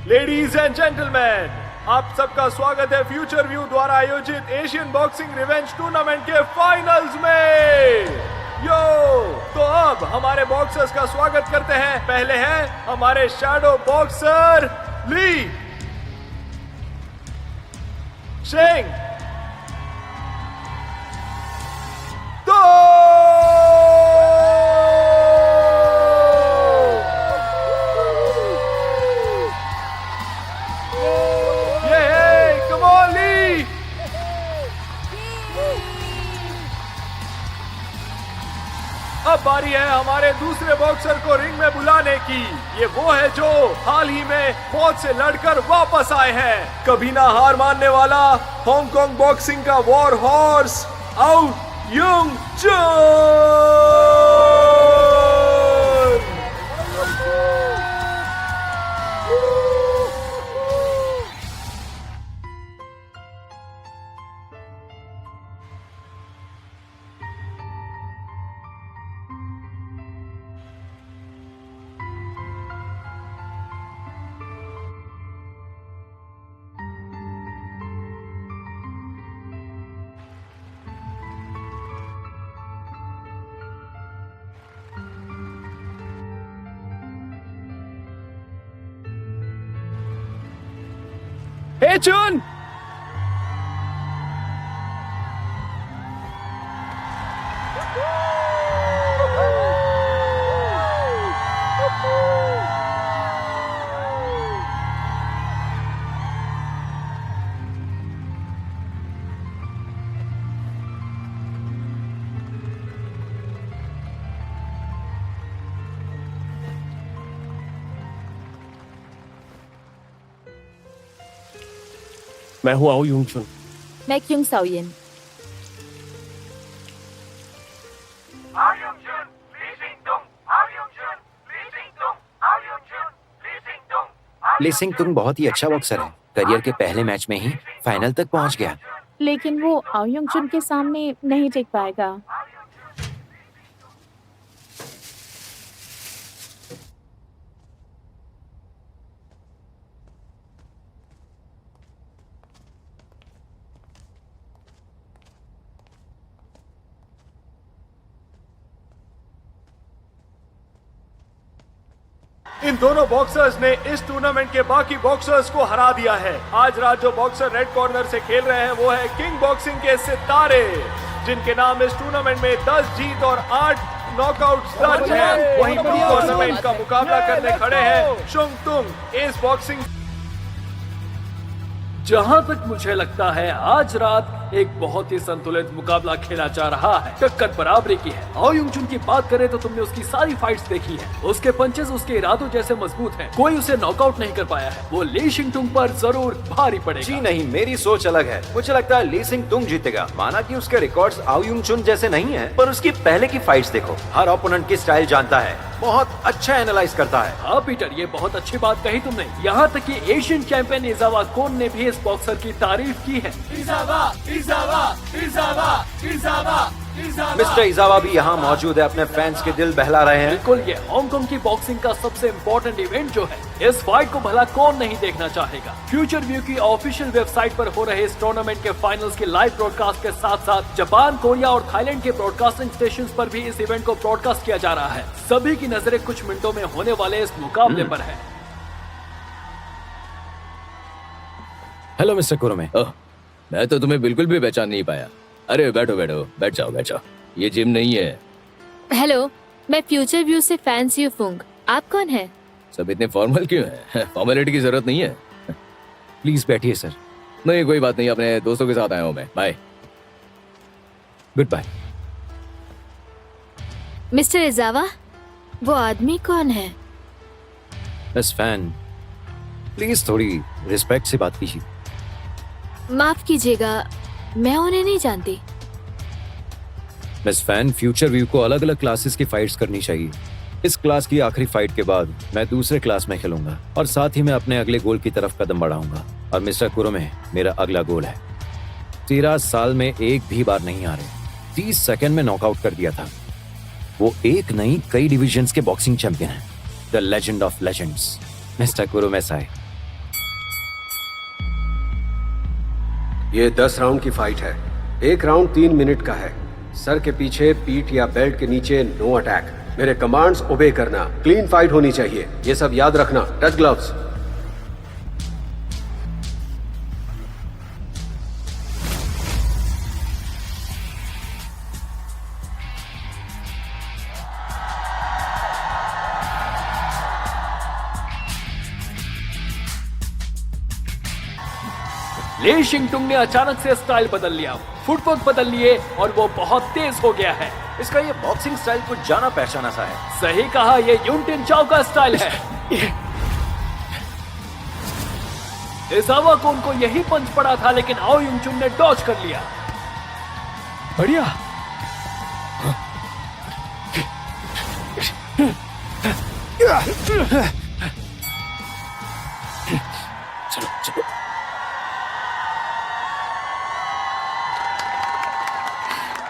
Ladies and gentleman, आप सबका स्वागत है फ्यूचर व्यू द्वारा आयोजित एशियन बॉक्सिंग रिवेंज टूर्नामेंट के फाइनल्स में। यो, तो अब हमारे बॉक्सर्स का स्वागत करते हैं। पहले हैं हमारे शैडो बॉक्सर ली शेंग तो अब बारी है हमारे दूसरे बॉक्सर को रिंग में बुलाने की। ये वो है जो हाल ही में मौत से लड़कर वापस आए हैं। कभी ना हार मानने वाला हांगकांग बॉक्सिंग का वॉर हॉर्स आउ युंग चुन। हे चुन, मैं हूं आओ युंग चुन। मैं क्यों साओयिन। ली सिंग तुंग बहुत ही अच्छा बॉक्सर है। करियर के पहले मैच में ही फाइनल तक पहुंच गया। लेकिन वो आओ युंग चुन के सामने नहीं टिक पाएगा। इन दोनों बॉक्सर्स ने इस टूर्नामेंट के बाकी बॉक्सर्स को हरा दिया है। आज रात जो बॉक्सर रेड कॉर्नर से खेल रहे हैं वो है किंग बॉक्सिंग के सितारे, जिनके नाम इस टूर्नामेंट में 10 जीत और 8 नॉकआउट्स दर्ज हैं। वहीं ब्लू कॉर्नर में इनका मुकाबला करने खड़े हैं शुंग तुंग एस बॉक्सिंग। जहां तक मुझे लगता है आज रात एक बहुत ही संतुलित मुकाबला खेला जा रहा है। टक्कर बराबरी की है। आओ युंग चुन की बात करें तो तुमने उसकी सारी फाइट्स देखी है। उसके पंचेस उसके इरादों जैसे मजबूत हैं। कोई उसे नॉकआउट नहीं कर पाया है। वो ली शिंग तुंग पर जरूर भारी पड़ेगा। जी नहीं, मेरी सोच अलग है। मुझे लगता है ली सिंग तुंग जीतेगा। माना कि उसके रिकॉर्ड्स आओ युंग चुन जैसे नहीं है, पर उसकी पहले की फाइट्स देखो। हर ओपोनेंट की स्टाइल जानता है, बहुत अच्छा एनालाइज करता है। हाँ पीटर, ये बहुत अच्छी बात कही तुमने। यहाँ तक कि एशियन चैंपियन इजावा कोन ने भी इस बॉक्सर की तारीफ की है। मिस्टर इजावा भी यहाँ मौजूद है, अपने फैंस के दिल बहला रहे हैं। बिल्कुल, ये हांगकांग की बॉक्सिंग का सबसे इम्पोर्टेंट इवेंट जो है। इस फाइट को भला कौन नहीं देखना चाहेगा। फ्यूचर व्यू की ऑफिशियल वेबसाइट पर हो रहे इस टूर्नामेंट के फाइनल्स के लाइव ब्रॉडकास्ट के साथ साथ जापान, कोरिया और थाईलैंड के ब्रॉडकास्टिंग स्टेशंस पर भी इस इवेंट को ब्रॉडकास्ट किया जा रहा है। सभी की नजरें कुछ मिनटों में होने वाले इस मुकाबले पर है। Hello mister Kurome. मैं तो तुम्हें बिल्कुल भी पहचान नहीं पाया। अरे बैठो बैठो, बैठ जाओ बैठ जाओ। ये जिम नहीं है। हेलो, मैं फ्यूचर व्यू से फैंस यू फुंग। आप कौन है? सब इतने फॉर्मल क्यों है? फॉर्मेलिटी की जरूरत नहीं है। प्लीज बैठिए सर। नहीं कोई बात नहीं, अपने दोस्तों के साथ आया हूँ मैं। Bye. Good bye. Mister Izawa, वो आदमी कौन है? बस फैन। प्लीज थोड़ी रिस्पेक्ट से बात कीजिए। माफ कीजिएगा, मैं उन्हें नहीं जानती। मिस फैन, फ्यूचर व्यू को अलग अलग क्लासेस की फाइट्स करनी चाहिए। इस क्लास की आखिरी फाइट के बाद मैं दूसरे क्लास में खेलूंगा और साथ ही मैं अपने अगले गोल की तरफ कदम बढ़ाऊंगा। और मिस्टर कुरोमे, मेरा अगला गोल है 13 साल में एक भी बार नहीं हारे। 30 सेकंड में नॉकआउट कर दिया था। वो एक नहीं कई डिविजन्स के बॉक्सिंग चैंपियन हैं। The legend of legends, mister Kurome Sai. ये 10 राउंड की फाइट है। एक राउंड 3 मिनट का है। सर के पीछे, पीठ या बेल्ट के नीचे नो अटैक। मेरे कमांड्स ओबे करना। क्लीन फाइट होनी चाहिए, ये सब याद रखना। Touch gloves. ली शिंगटुंग ने अचानक से स्टाइल बदल लिया, फुटवर्क बदल लिए और वो बहुत तेज हो गया है। इसका ये बॉक्सिंग स्टाइल कुछ जाना पहचाना सा है। सही कहा, ये युन टिन चाओ का स्टाइल है। इजावा को उनको यही पंच पड़ा था, लेकिन आओ युंग चुन ने डॉज कर लिया। बढ़िया। चलो चलो।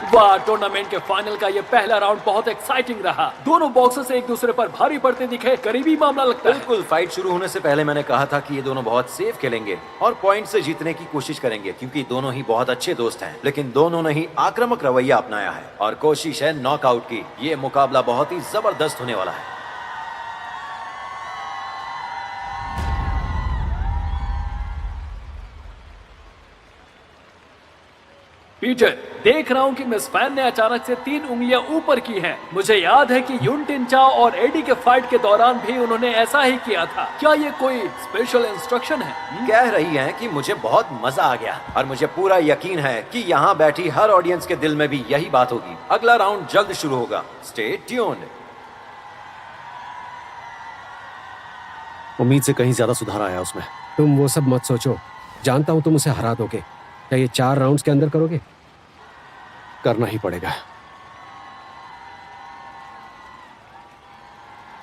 वाह, टूर्नामेंट के फाइनल का ये पहला राउंड बहुत एक्साइटिंग रहा। दोनों बॉक्सर्स एक दूसरे पर भारी पड़ते दिखे, करीबी मामला लगता है। बिल्कुल, फाइट शुरू होने से पहले मैंने कहा था कि ये दोनों बहुत सेफ खेलेंगे और पॉइंट से जीतने की कोशिश करेंगे, क्योंकि दोनों ही बहुत अच्छे दोस्त हैं। लेकिन दोनों ने ही आक्रामक रवैया अपनाया है और कोशिश है नॉकआउट की। ये मुकाबला बहुत ही जबरदस्त होने वाला है। पीटर, देख रहा हूँ कि मिस फैन ने अचानक से 3 उंगलियां ऊपर की हैं। मुझे याद है कि युन टिन चाओ और एडी के फाइट के दौरान भी उन्होंने ऐसा ही किया था। क्या ये कोई स्पेशल इंस्ट्रक्शन है? कह रही हैं कि मुझे बहुत मजा आ गया और मुझे पूरा यकीन है कि यहाँ बैठी हर ऑडियंस के दिल में भी यही बात होगी। अगला राउंड जल्द शुरू होगा। Stay tuned. उम्मीद से कहीं ज्यादा सुधार आया उसमें। तुम वो सब मत सोचो, जानता हूं तुम उसे हरा दोगे। क्या ये 4 राउंड्स के अंदर करोगे? करना ही पड़ेगा।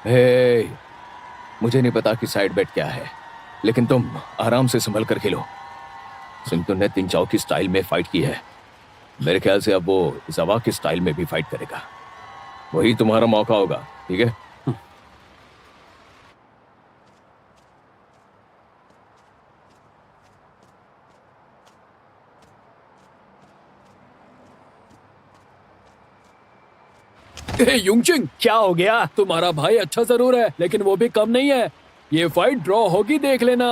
हे, मुझे नहीं पता कि साइड बेट क्या है, लेकिन तुम आराम से संभल कर खेलो। सिंगटुन ने टिन चाओ की स्टाइल में फाइट की है। मेरे ख्याल से अब वो इजावा की स्टाइल में भी फाइट करेगा। वही तुम्हारा मौका होगा, ठीक है? युंगचिंग, क्या हो गया? तुम्हारा भाई अच्छा जरूर है, लेकिन वो भी कम नहीं है। ये फाइट ड्रॉ होगी, देख लेना।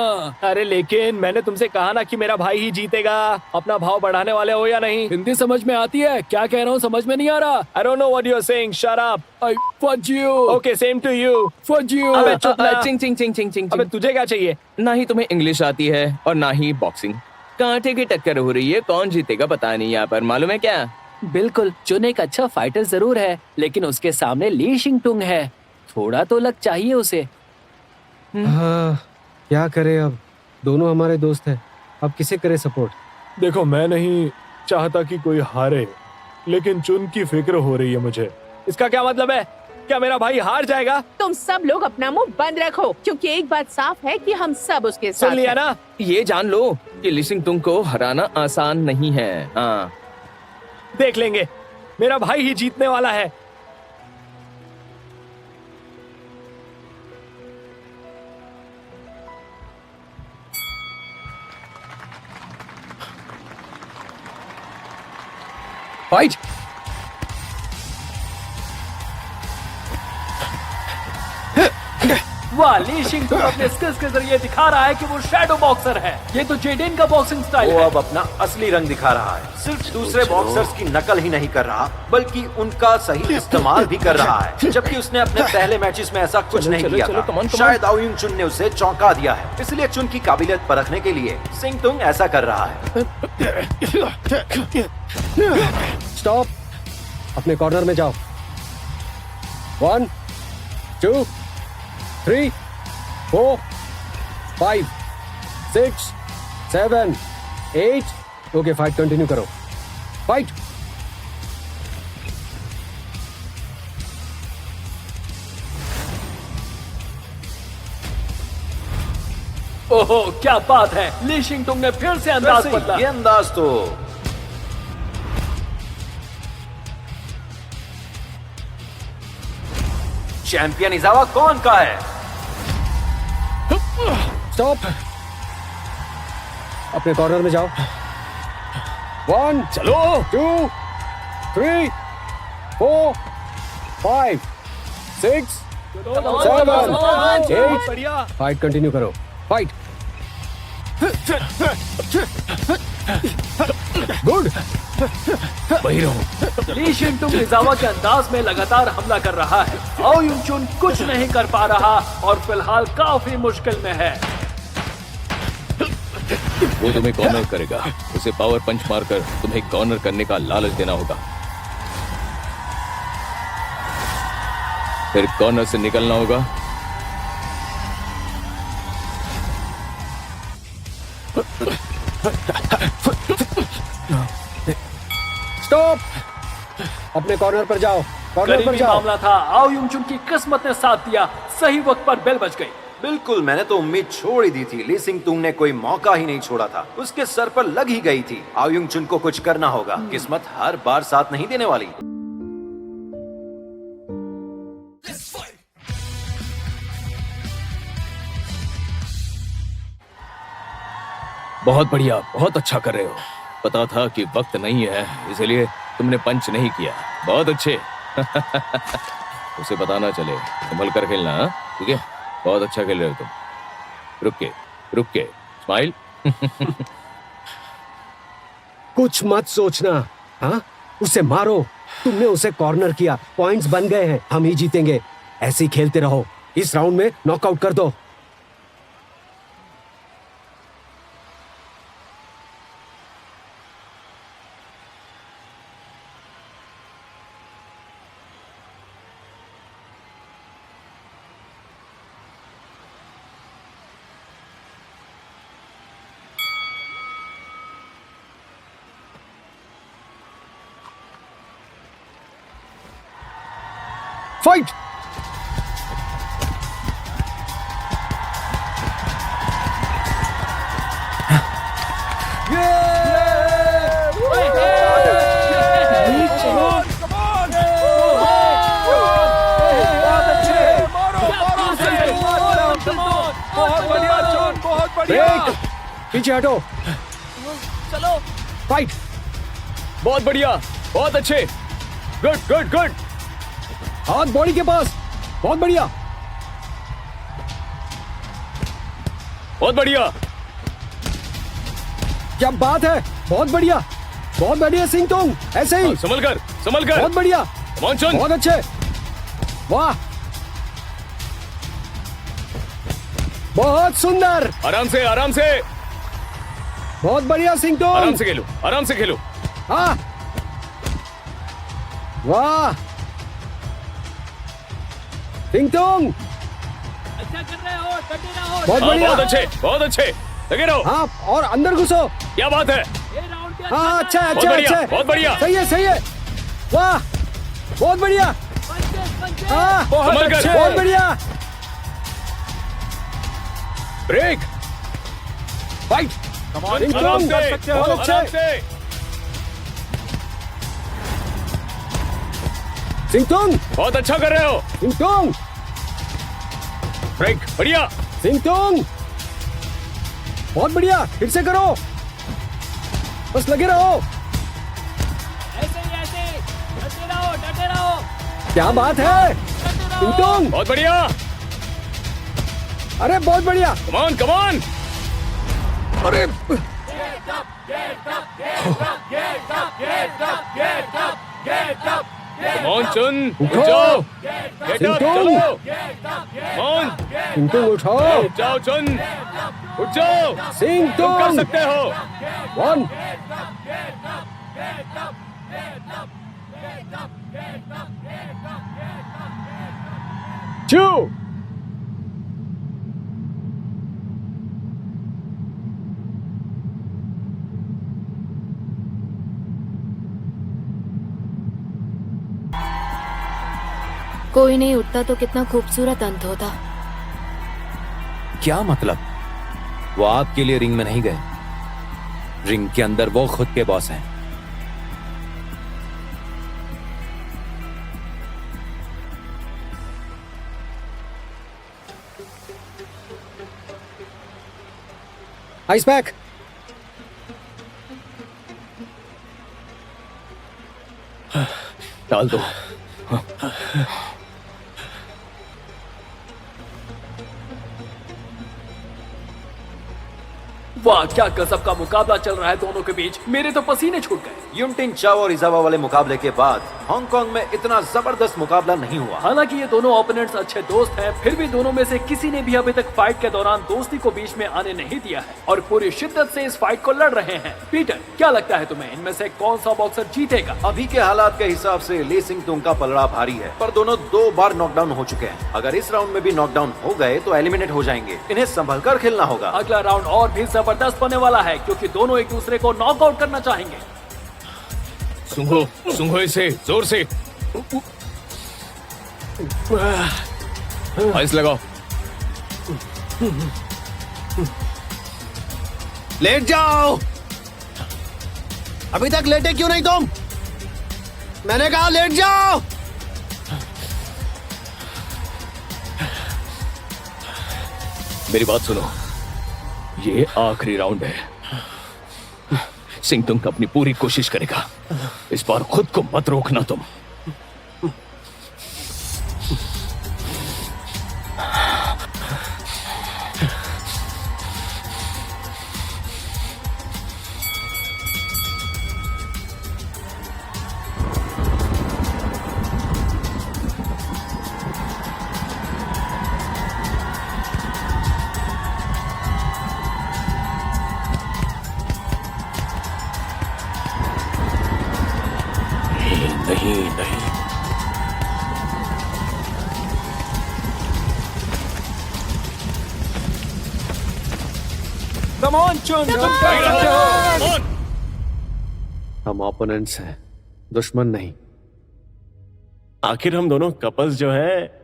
अरे लेकिन मैंने तुमसे कहा ना कि मेरा भाई ही जीतेगा। अपना भाव बढ़ाने वाले हो या नहीं? हिंदी समझ में आती है? क्या कह रहा हूँ समझ में नहीं आ रहा। I don't know what you're saying. Shut up. I fudge you. Okay, same to you. Fudge you. अबे चुप ना। चिंग चिंग चिंग चिंग चिंग। अबे तुझे क्या चाहिए? ना ही तुम्हें इंग्लिश आती है और ना ही बॉक्सिंग। कांटे की टक्कर हो रही है, कौन जीतेगा पता नहीं यहाँ पर, मालूम है क्या? बिल्कुल, चुन एक अच्छा फाइटर जरूर है, लेकिन उसके सामने ली शिंगटुंग है। थोड़ा तो लक चाहिए उसे। हाँ, क्या करे अब? दोनों हमारे दोस्त हैं, अब किसे करे सपोर्ट? देखो, मैं नहीं चाहता कि कोई हारे, लेकिन चुन की फिक्र हो रही है मुझे। इसका क्या मतलब है? क्या मेरा भाई हार जाएगा? तुम सब लोग अपना मुंह बंद रखो, क्योंकि एक बात साफ है कि हम सब उसके साथ सुन लिया हैं। ना? ये जान लो कि ली शिंगटुंग को हराना आसान नहीं है। हाँ, देख लेंगे, मेरा भाई ही जीतने वाला है। फाइट। वाह, ली शिंगटुंग अपने स्किल्स के जरिए दिखा रहा है कि वो शैडो बॉक्सर है। ये तो जेडेन का बॉक्सिंग स्टाइल वो है। अब अपना असली रंग दिखा रहा है। सिर्फ दूसरे बॉक्सर्स की नकल ही नहीं कर रहा, बल्कि उनका सही इस्तेमाल भी कर रहा है। जबकि उसने अपने पहले मैचेस में ऐसा कुछ नहीं किया था। come on, come on। शायद आओ युन चुन ने उसे चौंका दिया है, इसलिए चुन की काबिलियत परखने के लिए सिंगटुंग ऐसा कर रहा है। स्टॉप, अपने कॉर्नर में जाओ। 1 2 3 4 5 6 7 8। ओके, फाइट कंटिन्यू करो। फाइट। ओहो, क्या बात है! ली शिंगटुंग ने फिर से अंदाज वैसे बदला। ये अंदाज तो चैंपियन इजावा कौन का है? स्टॉप, अपने कॉर्नर में जाओ। 1 चलो 2 3 4 5 6 7 8 बढ़िया। फाइट कंटिन्यू करो, फाइट। गुड। वही रहो। ली शिनटुंग इजावा के अंदाज में लगातार हमला कर रहा है। आओ युंगचुन कुछ नहीं कर पा रहा और फिलहाल काफी मुश्किल में है। वो तुम्हें कॉर्नर करेगा। उसे पावर पंच मारकर तुम्हें कॉर्नर करने का लालच देना होगा, फिर कॉर्नर से निकलना होगा। स्टॉप, अपने कॉर्नर पर जाओ, कॉर्नर पर करीबी जाओ। मामला था। आओ युंगचुन की किस्मत ने साथ दिया, सही वक्त पर बेल बज गई। बिल्कुल, मैंने तो उम्मीद छोड़ ही दी थी। ली सिंग तुंग ने कोई मौका ही नहीं छोड़ा था, उसके सर पर लग ही गई थी। आओ युंग चुन को कुछ करना होगा, किस्मत हर बार साथ नहीं देने वाली। बहुत बढ़िया, बहुत अच्छा कर रहे हो। पता था कि वक्त नहीं है, इसलिए तुमने पंच नहीं किया। बहुत अच्छे। उसे पता ना चले, संभल कर खेलना, हाँ? ठीक है, बहुत अच्छा खेल रहे हो तुम। रुक के स्माइल। कुछ मत सोचना, हाँ? उसे मारो। तुमने उसे कॉर्नर किया, पॉइंट्स बन गए हैं, हम ही जीतेंगे। ऐसे ही खेलते रहो, इस राउंड में नॉकआउट कर दो। फाइट। बहुत बढ़िया जॉन, बहुत बढ़िया। ब्रेक, पीछे हटो। चलो। फाइट। बहुत बढ़िया, बहुत अच्छे। Good good good. हाथ बॉडी के पास, बहुत बढ़िया। बहुत बढ़िया। क्या बात है, बहुत बढ़िया, बहुत बढ़िया सिंह तुम, ऐसे ही। संभल कर, संभल कर। बहुत बढ़िया, मानचुन, बहुत अच्छे, वाह, बहुत सुंदर, आराम से, आराम से, बहुत बढ़िया सिंह तुम। आराम से खेलो, आराम से खेलो। हाँ, वाह सिंह तुम, अच्छा कर रहे हो, डटे रहो। बहुत हाँ, बढ़िया। बहुत अच्छे, बहुत अच्छे। लगे रहो। हाँ, और अंदर घुसो। क्या बात है। ये राउंड के हाँ, अच्छा है, बहुत अच्छा है, बढ़िया, अच्छा है। बहुत बढ़िया। सही है, सही है, वाह, बहुत बढ़िया। हाँ, संभल कर। बहुत बढ़िया। ब्रेक। फाइट। सिंह आराम तुम, से, बहुत आराम अच्छे। से। सिंह तुम, बहुत अच्छा कर रहे हो। सिंह तुम, ब्रेक, बढ़िया। सिंह तुम, बहुत बढ़िया, फिर से करो, बस लगे रहो। ऐसे ही ऐसे, डटे रहो, डटे रहो। क्या बात है सिंह तुम, बहुत बढ़िया। अरे बहुत बढ़िया। कमान कमान। अरे मानचुन, उठ उठो। जाओ। गेट अप, सिंह चलो। तुम, मान, सिंह तुम उठो। उठ जाओ चुन, उठ जाओ। सिंह तुम कर तुम, सकते हो। 1 2 कोई नहीं उठता तो कितना खूबसूरत अंत होता। क्या मतलब? वो आपके लिए रिंग में नहीं गए, रिंग के अंदर वो खुद के बॉस हैं। Ice pack. डाल दो। वाह, क्या गजब का मुकाबला चल रहा है दोनों के बीच। मेरे तो पसीने छूट गए। युनटिंग चाओ और इजावा वाले मुकाबले के बाद हांगकांग में इतना जबरदस्त मुकाबला नहीं हुआ। हालांकि ये दोनों ओपोनेंट्स अच्छे दोस्त हैं, फिर भी दोनों में से किसी ने भी अभी तक फाइट के दौरान दोस्ती को बीच में आने नहीं दिया है और पूरी शिद्दत से इस फाइट को लड़ रहे हैं। पीटर, क्या लगता है तुम्हें इनमें से कौन सा बॉक्सर जीतेगा? अभी के हालात के हिसाब से ली सिंग तुंग का पलड़ा भारी है, पर दोनों 2 बार नॉकडाउन हो चुके हैं। अगर इस राउंड में भी नॉकडाउन हो गए तो एलिमिनेट हो जाएंगे। इन्हें संभल कर खेलना होगा। अगला राउंड और भी जबरदस्त होने वाला है क्योंकि दोनों एक दूसरे को नॉकआउट करना चाहेंगे। सूंघो इसे जोर से। आइस लगाओ। लेट जाओ। अभी तक लेटे क्यों नहीं तुम? मैंने कहा लेट जाओ। मेरी बात सुनो, ये आखिरी राउंड है। सिंह तुंग अपनी पूरी कोशिश करेगा। इस बार खुद को मत रोकना तुम। नहीं नहीं, हम ओपोनेंट्स हैं, दुश्मन नहीं। आखिर हम दोनों कपल्स जो हैं।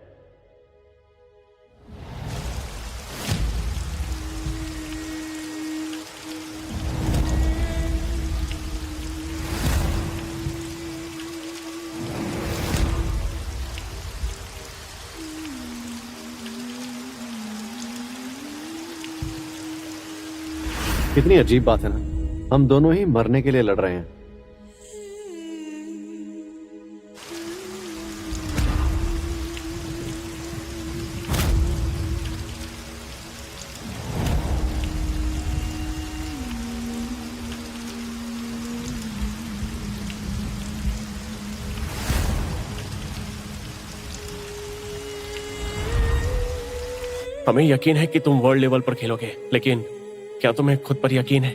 कितनी अजीब बात है ना, हम दोनों ही मरने के लिए लड़ रहे हैं। हमें यकीन है कि तुम वर्ल्ड लेवल पर खेलोगे, लेकिन क्या तुम्हें खुद पर यकीन है?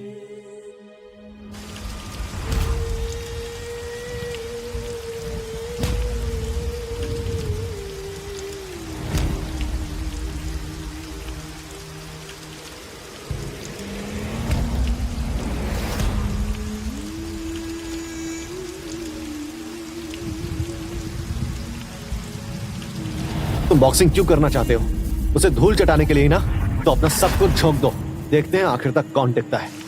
तुम बॉक्सिंग क्यों करना चाहते हो? उसे धूल चटाने के लिए ही ना? तो अपना सब कुछ झोंक दो, देखते हैं आखिर तक कौन टिकता है।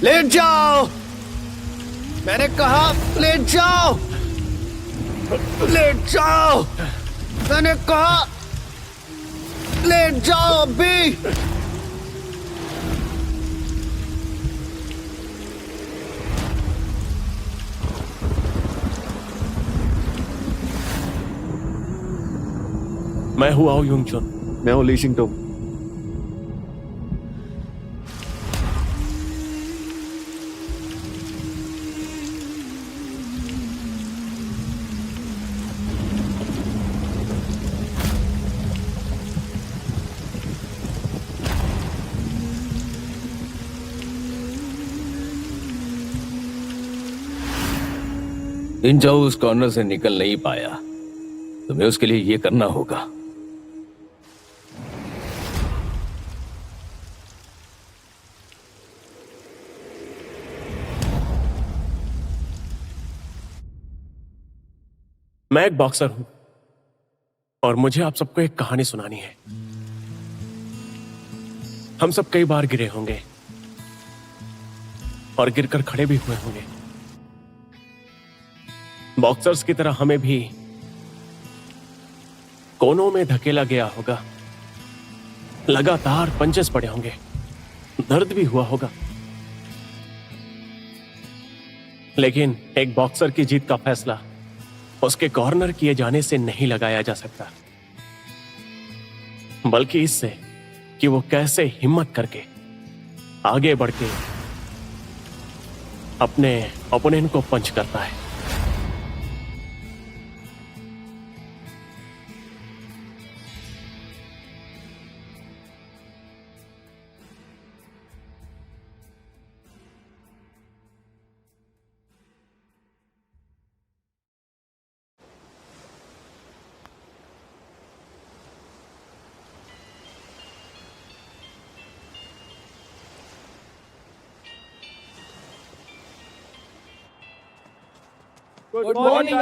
लेट जाओ। मैंने कहा लेट जाओ। लेट जाओ। मैंने कहा लेट जाओ अभी। मैं हूं आओ यूंग चुन। मैं हूं ली सिंग तुंग। इन जाओ उस कॉर्नर से निकल नहीं पाया। तुम्हें उसके लिए ये करना होगा। मैं एक बॉक्सर हूं और मुझे आप सबको एक कहानी सुनानी है। हम सब कई बार गिरे होंगे और गिरकर खड़े भी हुए होंगे। बॉक्सर्स की तरह हमें भी कोनों में धकेला गया होगा, लगातार पंचेस पड़े होंगे, दर्द भी हुआ होगा, लेकिन एक बॉक्सर की जीत का फैसला उसके कॉर्नर किए जाने से नहीं लगाया जा सकता, बल्कि इससे कि वो कैसे हिम्मत करके आगे बढ़ के अपने ओपोनेंट को पंच करता है। Good morning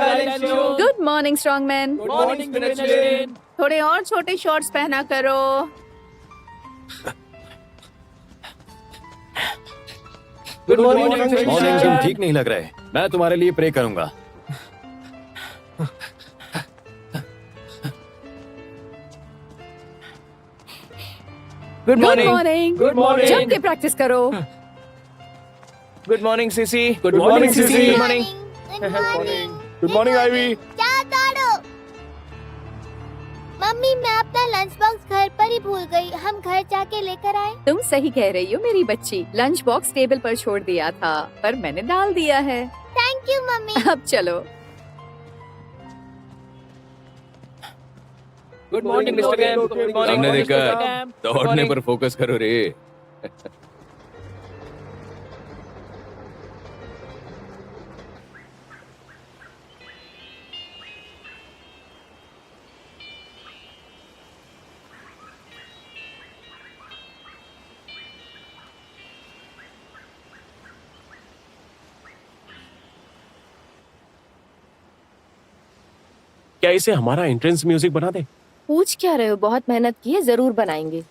good morning strongman. Good morning spinach lane. थोड़े और छोटे शॉर्ट्स पहना करो। गुड मॉर्निंग मॉर्निंग जिम ठीक नहीं लग रहा है, मैं तुम्हारे लिए प्रे करूंगा। Good good morning. Good morning. जम के प्रैक्टिस करो। Good morning CC. Good morning CC. Good morning. Good morning Ivy. Mummy मैं अपना लंच बॉक्स घर पर ही भूल गई, हम घर जाके लेकर आए। तुम सही कह रही हो मेरी बच्ची, लंच बॉक्स टेबल पर छोड़ दिया था पर मैंने डाल दिया है। Thank you mummy. अब चलो। Good morning mister Cam. Good morning सामने मिस्टर देखकर कैम। दौड़ने पर फोकस करो रे। क्या इसे हमारा एंट्रेंस म्यूजिक बना दे? पूछ क्या रहे हो, बहुत मेहनत की है, जरूर बनाएंगे।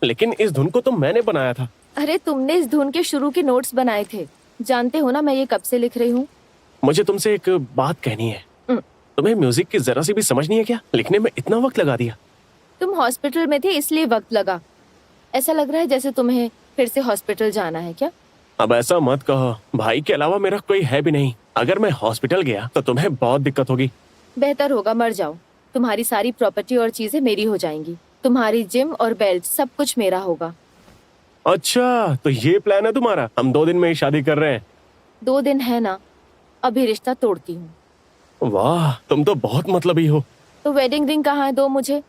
लेकिन इस धुन को तो मैंने बनाया था। अरे तुमने इस धुन के शुरू के नोट्स बनाए थे, जानते हो ना मैं ये कब से लिख रही हूँ। मुझे तुमसे एक बात कहनी है। तुम्हें म्यूजिक की जरा सी भी समझ नहीं है क्या? लिखने में इतना वक्त लगा दिया। तुम हॉस्पिटल में थे इसलिए वक्त लगा। ऐसा लग रहा है जैसे तुम्हें फिर से हॉस्पिटल जाना है क्या? अब ऐसा मत कहो, भाई के अलावा मेरा कोई है भी नहीं। अगर मैं हॉस्पिटल गया तो तुम्हें बहुत दिक्कत होगी। बेहतर होगा मर जाओ, तुम्हारी सारी प्रॉपर्टी और चीजें मेरी हो जाएंगी, तुम्हारी जिम और बेल्ट सब कुछ मेरा होगा। अच्छा तो ये प्लान है तुम्हारा? हम 2 दिन में ही शादी कर रहे हैं। 2 दिन है ना, अभी रिश्ता तोड़ती हूँ। वाह तुम तो बहुत मतलबी हो। तो वेडिंग रिंग कहाँ है, दो मुझे।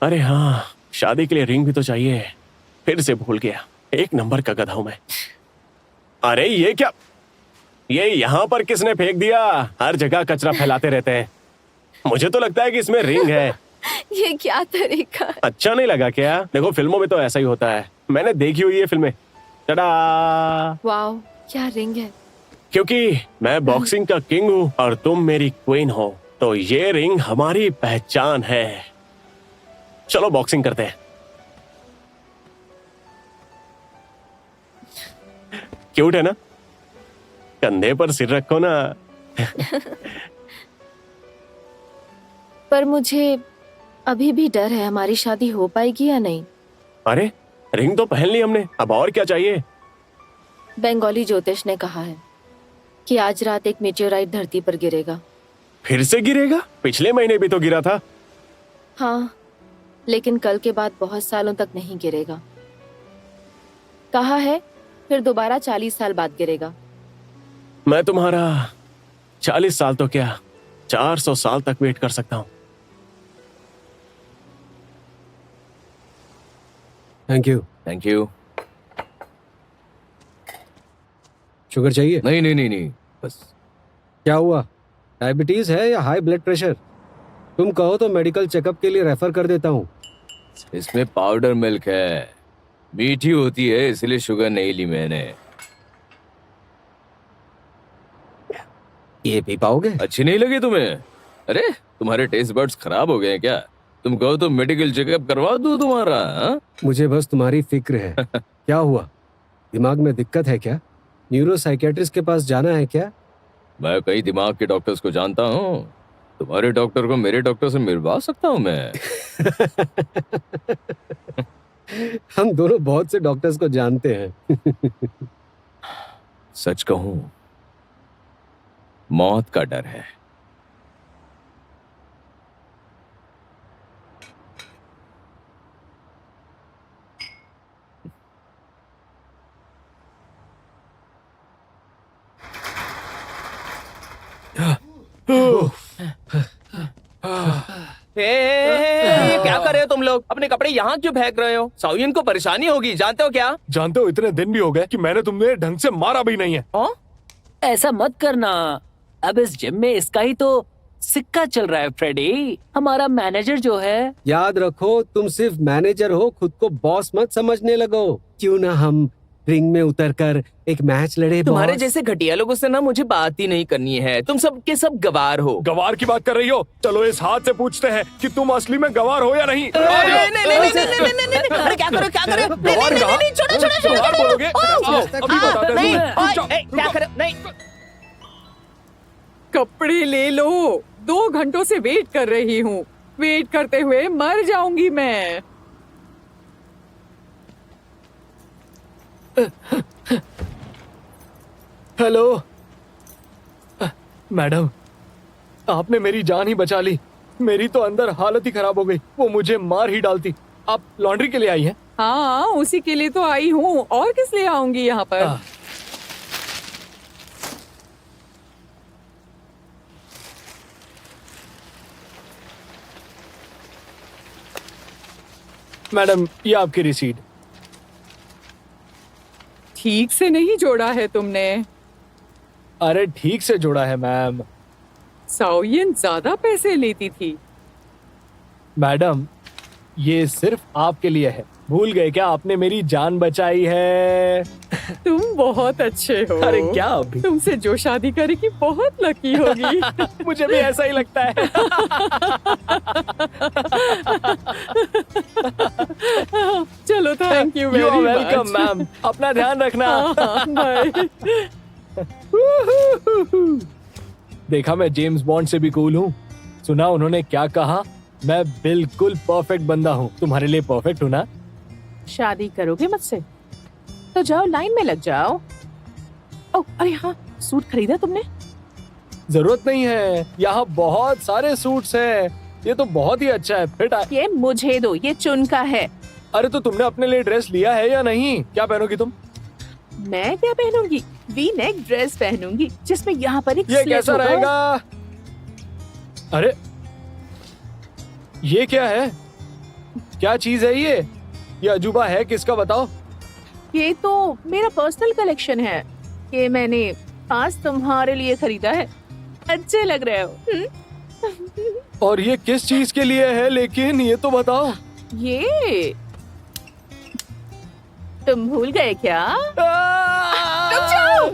अरे हाँ, शादी के लिए रिंग भी तो चाहिए। फिर से भूल गया, 1 नंबर का गधा हूं मैं। अरे ये क्या, ये यहाँ पर किसने फेंक दिया? हर जगह कचरा फैलाते रहते हैं। मुझे तो लगता है कि इसमें रिंग है। ये क्या तरीका? अच्छा नहीं लगा क्या? देखो फिल्मों में तो ऐसा ही होता है, मैंने देखी हुई है फिल्में। टडा! वाओ क्या रिंग है। क्योंकि मैं बॉक्सिंग का किंग हूँ और तुम मेरी क्वीन हो, तो ये रिंग हमारी पहचान है। चलो बॉक्सिंग करते हैं। क्यूट है ना? कंधे पर सिर रखो ना। पर मुझे अभी भी डर है, हमारी शादी हो पाएगी या नहीं। अरे रिंग तो पहन ली हमने, अब और क्या चाहिए? बंगाली ज्योतिष ने कहा है कि आज रात एक मेटेओराइट धरती पर गिरेगा। फिर से गिरेगा? पिछले महीने भी तो गिरा था। हाँ, लेकिन कल के बाद बहुत सालों तक नहीं गिरेगा। कहा है फिर दोबारा 40 साल बाद गिरेगा। मैं तुम्हारा 40 साल तो क्या 400 साल तक वेट कर सकता हूँ। Thank you. Thank you. Sugar चाहिए? नहीं नहीं नहीं नहीं, बस। क्या हुआ, डायबिटीज है या हाई ब्लड प्रेशर? तुम कहो तो मेडिकल चेकअप के लिए रेफर कर देता हूँ। इसमें पाउडर मिल्क है, मीठी होती है, इसलिए शुगर नहीं ली मैंने। ये पी पाओगे? अच्छी नहीं लगी तुम्हें? अरे तुम्हारे टेस्ट बड्स खराब हो गए हैं क्या? तुम कहो तो मेडिकल चेकअप करवा दूं तुम्हारा, हाँ? मुझे बस तुम्हारी फिक्र है। क्या हुआ, दिमाग में दिक्कत है क्या? न्यूरो साइकेट्रिस्ट के पास जाना है क्या? मैं कई दिमाग के डॉक्टर्स को जानता हूँ, तुम्हारे डॉक्टर को मेरे डॉक्टर से मिलवा सकता हूँ मैं। हम दोनों बहुत से डॉक्टर्स को जानते हैं। सच कहूं, मौत का डर है। क्या कर रहे हो तुम लोग? अपने कपड़े यहाँ क्यों फेंक रहे हो? साउयन को परेशानी होगी, जानते हो क्या? जानते हो इतने दिन भी हो गए कि मैंने तुम्हें ढंग से मारा भी नहीं है। ऐसा मत करना, अब इस जिम में इसका ही तो सिक्का चल रहा है फ्रेडी। हमारा मैनेजर जो है। याद रखो, तुम सिर्फ मैनेजर हो, खुद को बॉस मत समझने लगो। क्यों ना हम रिंग में उतरकर एक मैच लड़े? तुम्हारे बॉस? जैसे घटिया लोगों से ना मुझे बात ही नहीं करनी है। तुम सब के सब गवार हो। गवार की बात कर रही हो? चलो इस हाथ से पूछते हैं कि तुम असली में गवार हो या नहीं। अरे क्या करो क्या करो? गवार कहाँ? गवार बोलोगे? आओ, अभी बताते हैं। क्या करो? नहीं, कपड़े ले लो, 2 घंटों से वेट कर रही हूँ। वेट करते हुए मर जाऊंगी मैं। हेलो मैडम, आपने मेरी जान ही बचा ली। मेरी तो अंदर हालत ही खराब हो गई, वो मुझे मार ही डालती। आप लॉन्ड्री के लिए आई हैं? हाँ, उसी के लिए तो आई हूँ, और किस लिए आऊंगी यहाँ पर? मैडम, ये आपकी रिसीट। ठीक से नहीं जोड़ा है तुमने। अरे ठीक से जोड़ा है मैम। साउयन ज्यादा पैसे लेती थी। मैडम, ये सिर्फ आपके लिए है। भूल गए क्या, आपने मेरी जान बचाई है। तुम बहुत अच्छे हो। अरे क्या अभी? तुमसे जो शादी करेगी बहुत लकी होगी। मुझे भी ऐसा ही लगता है। चलो, thank you very much. Welcome ma'am, अपना ध्यान रखना। बाय। देखा, मैं जेम्स बॉन्ड से भी कूल हूँ। सुना उन्होंने क्या कहा? मैं बिल्कुल परफेक्ट बंदा हूँ। तुम्हारे लिए परफेक्ट हूँ ना? शादी करोगे मुझसे? तो जाओ, लाइन में लग जाओ। ओह, अरे हाँ, सूट खरीदा तुमने? जरूरत नहीं है, यहाँ बहुत सारे सूट्स हैं। ये तो बहुत ही अच्छा है, फिट है। ये मुझे दो, ये चुन का है। अरे तो तुमने अपने लिए ड्रेस लिया है या नहीं? क्या पहनोगी तुम? मैं क्या पहनूंगी? वी नेक ड्रेस पहनूंगी, जिसमें यहाँ पर एक ये स्लिट कैसा होगा। रहेगा? अरे ये क्या है? क्या चीज है ये? अजूबा है, किसका बताओ? ये तो मेरा पर्सनल कलेक्शन है। ये मैंने आज तुम्हारे लिए खरीदा है। अच्छे लग रहे हो। और ये किस चीज के लिए है लेकिन, ये तो बताओ। ये तुम भूल गए क्या? रुक जाओ।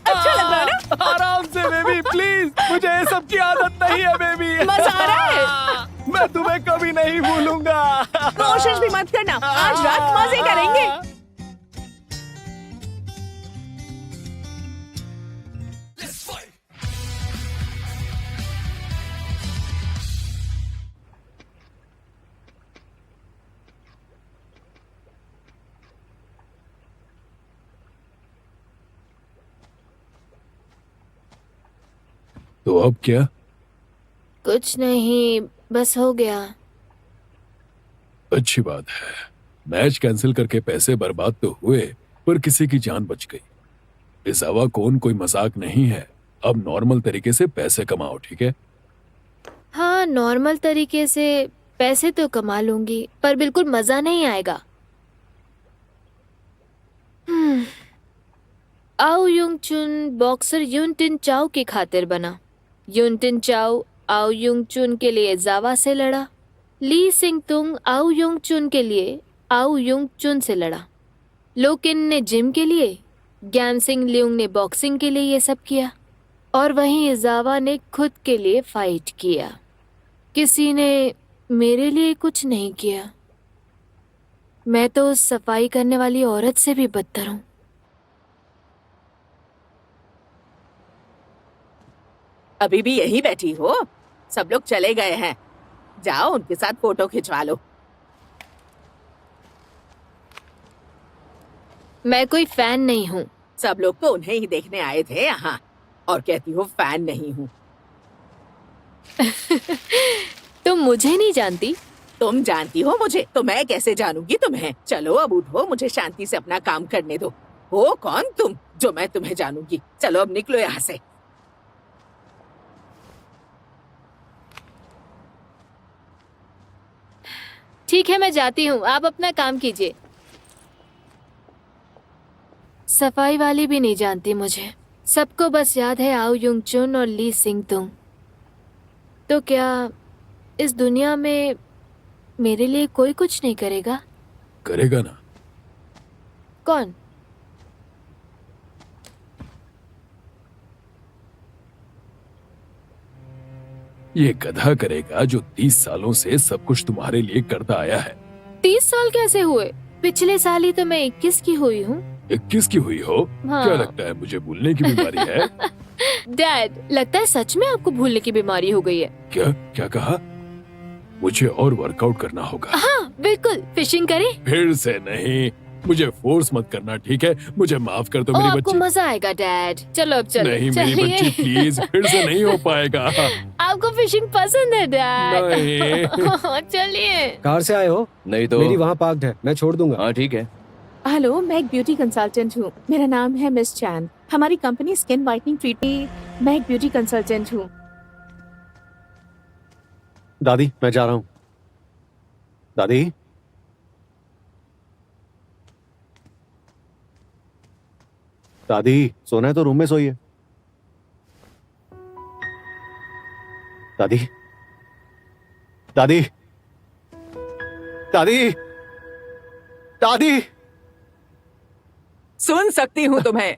अच्छा लग रहा है ना? आराम से बेबी, प्लीज। मुझे ये सब की आदत नहीं है बेबी। मजा आ रहा है? मैं तुम्हें कभी नहीं भूलूंगा। कोशिश भी मत करना, आज रात मजे करेंगे। तो अब क्या? कुछ नहीं, बस हो गया। अच्छी बात है। मैच कैंसिल करके पैसे बर्बाद तो हुए, पर किसी की जान बच गई। इस हवा कौन कोई मजाक नहीं है। अब नॉर्मल तरीके से पैसे कमाओ, ठीक है? हाँ, नॉर्मल तरीके से पैसे तो कमा लूंगी, पर बिल्कुल मजा नहीं आएगा। आओ युंग चुन बॉक्सर युनटिन चाओ की खातिर बना। युनटिन चाओ आओ युंग चुन के लिए जावा से लड़ा। ली सिंह तुंग आओ युंग चुन के लिए आओ युंग चुन से लड़ा। लोकिन ने जिम के लिए, ज्ञान सिंह लियोंग ने बॉक्सिंग के लिए ये सब किया, और वहीं जावा ने खुद के लिए फाइट किया। किसी ने मेरे लिए कुछ नहीं किया। मैं तो उस सफाई करने वाली औरत से भी बदतर हूँ। अभी भी यहीं बैठी हो? सब लोग चले गए हैं। जाओ उनके साथ फोटो खिंचवा लो। मैं कोई फैन नहीं हूँ। सब लोग तो उन्हें ही देखने आए थे यहाँ, और कहती हो फैन नहीं हूँ। तुम मुझे नहीं जानती। तुम जानती हो मुझे, तो मैं कैसे जानूंगी तुम्हें? चलो अब उठो, मुझे शांति से अपना काम करने दो। हो कौन तुम जो मैं तुम्हें जानूंगी? चलो अब निकलो यहाँ से। ठीक है, मैं जाती हूँ, आप अपना काम कीजिए। सफाई वाली भी नहीं जानती मुझे। सबको बस याद है आओ युंग चुन और ली सिंग तुंग। तो क्या इस दुनिया में मेरे लिए कोई कुछ नहीं करेगा? करेगा ना। कौन? ये गधा करेगा जो 30 सालों से सब कुछ तुम्हारे लिए करता आया है। 30 साल कैसे हुए? पिछले साल ही तो मैं 21 की हुई हूँ। 21 की हुई हो? हाँ। क्या लगता है मुझे भूलने की बीमारी है? डैड, लगता है सच में आपको भूलने की बीमारी हो गई है। क्या क्या कहा? मुझे और वर्कआउट करना होगा। हाँ बिल्कुल, फिशिंग करें? फिर से नहीं, मुझे फोर्स मत करना, ठीक है? मुझे माफ कर दो मेरी आपको बच्ची। मजा आएगा डैड। चलो अब चलो। नहीं मेरी बच्ची, प्लीज, फिर से नहीं हो पाएगा। आपको फिशिंग पसंद है डैड? नहीं। चलिए। कार से आए हो? नहीं तो मेरी वहाँ पार्क्ड है, मैं छोड़ दूंगा। हाँ ठीक है। हेलो, मैं एक ब्यूटी कंसल्टेंट हूँ। मेरा नाम है मिस चैन। हमारी कंपनी स्किन वाइटनिंग ट्रीटमेंट। मैं एक ब्यूटी कंसल्टेंट हूँ। दादी मैं जा रहा हूँ। दादी दादी, सोना है तो रूम में सोइए। दादी दादी दादी दादी सुन सकती हूँ तुम्हें,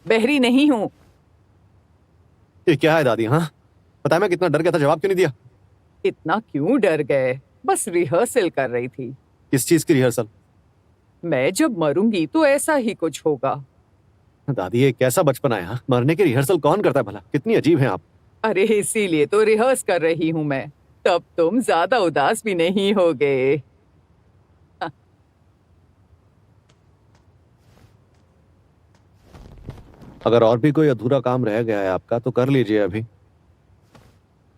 बहरी नहीं हूँ। ये क्या है दादी? हाँ पता है मैं कितना डर गया था, जवाब क्यों नहीं दिया? इतना क्यों डर गए? बस रिहर्सल कर रही थी। किस चीज की रिहर्सल? मैं जब मरूंगी तो ऐसा ही कुछ होगा। दादी ये कैसा बचपन है? हाँ, मरने की रिहर्सल कौन करता है भला? कितनी अजीब हैं आप। अरे इसीलिए तो रिहर्स कर रही हूँ मैं, तब तुम ज्यादा उदास भी नहीं होगे। अगर और भी कोई अधूरा काम रह गया है आपका तो कर लीजिए अभी।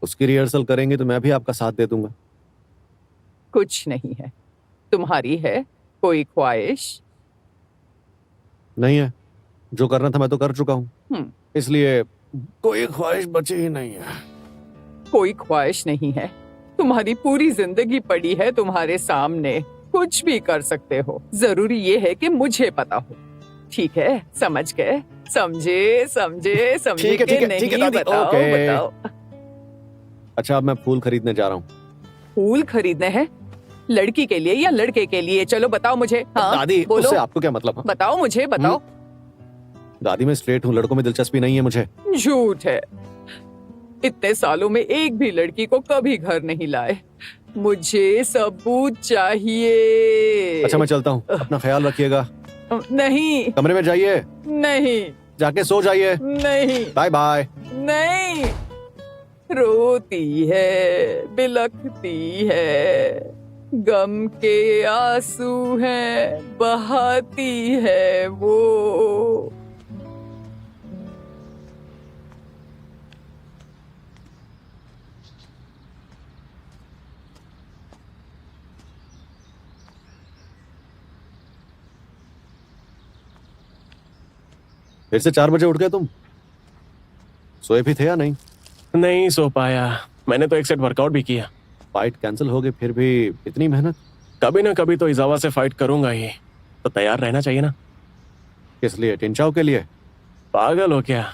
उसकी रिहर्सल करेंगे तो मैं भी आपका साथ दे दूंगा। कुछ नहीं है। तुम्हारी है कोई ख्वाहिश? नहीं है, जो करना था मैं तो कर चुका हूँ, इसलिए कोई ख्वाहिश बची ही नहीं है। कोई ख्वाहिश नहीं है? तुम्हारी पूरी जिंदगी पड़ी है तुम्हारे सामने, कुछ भी कर सकते हो। जरूरी ये है कि मुझे पता हो। ठीक है, समझ गए? समझे समझे समझे ठीक है, कि ठीक है, नहीं? ठीक है दादी, बताओ ओके। बताओ। अच्छा अब मैं फूल खरीदने जा रहा हूँ। फूल खरीदने हैं? लड़की के लिए या लड़के के लिए? चलो बताओ मुझे। हाँ, दादी बोलो। उससे आपको क्या मतलब? हाँ? बताओ मुझे, बताओ। दादी मैं स्ट्रेट हूँ, लड़कों में दिलचस्पी नहीं है मुझे। झूठ है। इतने सालों में एक भी लड़की को कभी घर नहीं लाए। मुझे सबूत चाहिए। अच्छा मैं चलता हूँ, अपना ख्याल रखिएगा। नहीं कमरे में जाइए, नहीं जाके सो जाइए। नहीं बाय बाय। नहीं। रोती है, बिलखती है, गम के आंसू हैं, बहाती है वो। फिर से 4 बजे उठ गए तुम? सोए भी थे या नहीं? नहीं सो पाया, मैंने तो एक सेट वर्कआउट भी किया। फाइट कैंसिल हो गई फिर भी इतनी मेहनत? कभी ना कभी तो इजावा से फाइट करूंगा ही, तो तैयार रहना चाहिए ना। किस लिए? टिंचाओ के लिए? पागल हो क्या?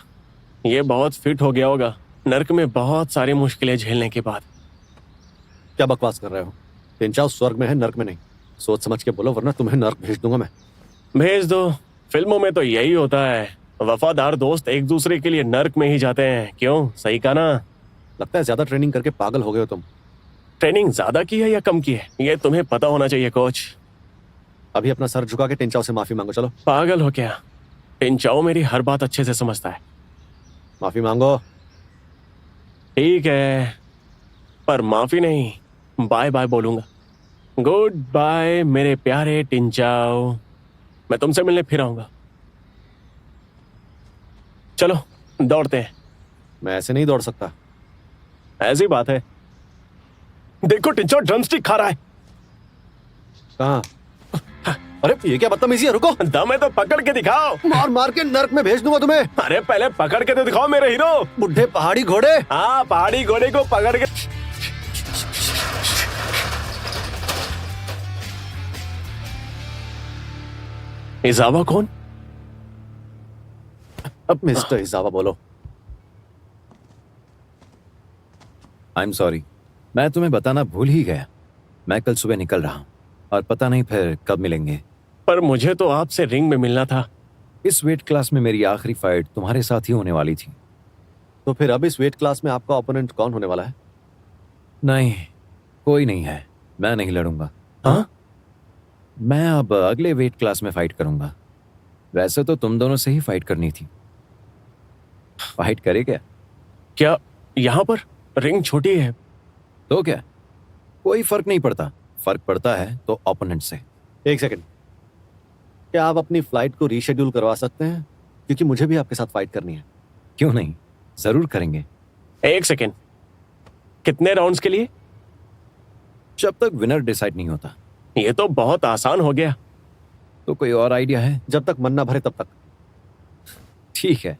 ये बहुत फिट हो गया होगा नर्क में बहुत सारी मुश्किलें झेलने के बाद। क्या बकवास कर रहे हो? टिंचाओ स्वर्ग में है, नर्क में नहीं। सोच समझ के बोलो वरना तुम्हें नर्क भेज दूंगा मैं। भेज दो, फिल्मों में तो यही होता है। वफादार दोस्त एक दूसरे के लिए नर्क में ही जाते हैं। क्यों, सही कहा ना? लगता है ज्यादा ट्रेनिंग करके पागल हो गए हो तुम। ट्रेनिंग ज्यादा की है या कम की है, ये तुम्हें पता होना चाहिए कोच। अभी अपना सर झुका के टिंचाओ से माफी मांगो। चलो। पागल हो क्या? टिंचाओ मेरी हर बात अच्छे से समझता है। माफी मांगो। ठीक है, पर माफी नहीं, बाय बाय बोलूंगा। गुड बाय मेरे प्यारे टिंचाओ, मैं तुमसे मिलने फिर आऊंगा। चलो दौड़ते हैं। मैं ऐसे नहीं दौड़ सकता। ऐसी बात है। देखो टिंचाओ ड्रमस्टिक खा रहा है। कहाँ? अरे ये क्या बदतमीजी है, रुको। दम है तो पकड़ के दिखाओ। मार मार के नर्क में भेज दूंगा तुम्हें। अरे पहले पकड़ के तो दिखाओ मेरे हीरो। बुढ़े पहाड़ी घोड़े। हाँ, पहाड़ी घोड़े को पकड़ के। इजावा कौन? अब मिस्टर इजावा बोलो। आई एम सॉरी, मैं तुम्हें बताना भूल ही गया। मैं कल सुबह निकल रहा हूँ और पता नहीं फिर कब मिलेंगे। पर मुझे तो आपसे रिंग में मिलना था। इस वेट क्लास में मेरी आखिरी फाइट तुम्हारे साथ ही होने वाली थी। तो फिर अब इस वेट क्लास में आपका ओपोनेंट कौन होने वाला है? नहीं, कोई नहीं है। मैं नहीं लड़ूंगा। हाँ? मैं अब अगले वेट क्लास में फाइट करूंगा। वैसे तो तुम दोनों से ही फाइट करनी थी। फाइट करे क्या? क्या यहाँ पर रिंग छोटी है? तो क्या, कोई फर्क नहीं पड़ता। फर्क पड़ता है तो ओपोनेंट से। एक सेकंड, क्या आप अपनी फ्लाइट को रीशेड्यूल करवा सकते हैं? क्योंकि मुझे भी आपके साथ फाइट करनी है। क्यों नहीं, जरूर करेंगे। एक सेकंड, कितने राउंड्स के लिए? जब तक विनर डिसाइड नहीं होता। ये तो बहुत आसान हो गया। तो कोई और आइडिया है? जब तक मन ना भरे तब तक। ठीक है,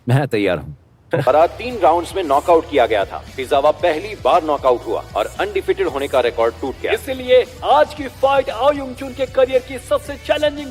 मैं तैयार हूं। और आज 3 राउंड्स में नॉकआउट किया गया था। इजावा पहली बार नॉकआउट हुआ और अनडिफिटेड होने का रिकॉर्ड टूट गया। इसलिए आज की फाइट आओ युंग चुन के करियर की सबसे चैलेंजिंग